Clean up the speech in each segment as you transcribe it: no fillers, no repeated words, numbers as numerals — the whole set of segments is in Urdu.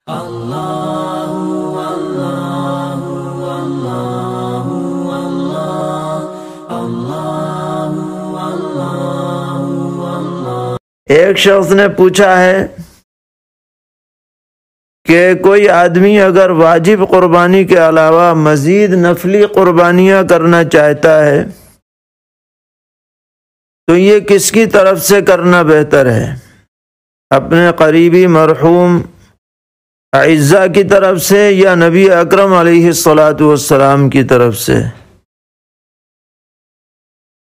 ایک شخص نے پوچھا ہے کہ کوئی آدمی اگر واجب قربانی کے علاوہ مزید نفلی قربانیاں کرنا چاہتا ہے تو یہ کس کی طرف سے کرنا بہتر ہے؟ اپنے قریبی مرحوم اعزاء کی طرف سے یا نبی اکرم علیہ الصلاۃ والسلام کی طرف سے؟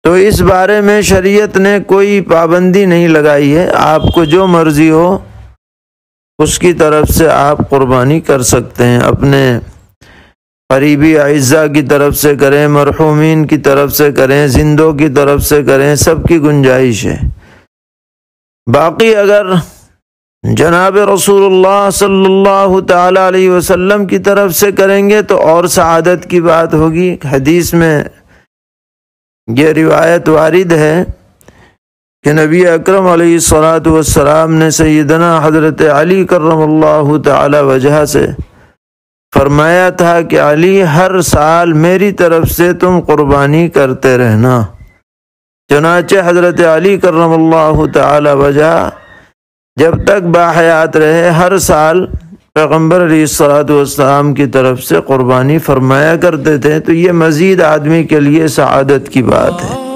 تو اس بارے میں شریعت نے کوئی پابندی نہیں لگائی ہے، آپ کو جو مرضی ہو اس کی طرف سے آپ قربانی کر سکتے ہیں، اپنے قریبی اعزاء کی طرف سے کریں، مرحومین کی طرف سے کریں، زندوں کی طرف سے کریں، سب کی گنجائش ہے۔ باقی اگر جناب رسول اللہ صلی اللہ تعالی علیہ وسلم کی طرف سے کریں گے تو اور سعادت کی بات ہوگی۔ حدیث میں یہ روایت وارد ہے کہ نبی اکرم علیہ الصلاۃ والسلام نے سیدنا حضرت علی کرم اللہ تعالی وجہ سے فرمایا تھا کہ علی ہر سال میری طرف سے تم قربانی کرتے رہنا۔ چنانچہ حضرت علی کرم اللہ تعالی وجہ جب تک باحیات رہے ہر سال پیغمبر علیہ الصلاۃ والسلام کی طرف سے قربانی فرمایا کرتے تھے، تو یہ مزید آدمی کے لیے سعادت کی بات ہے۔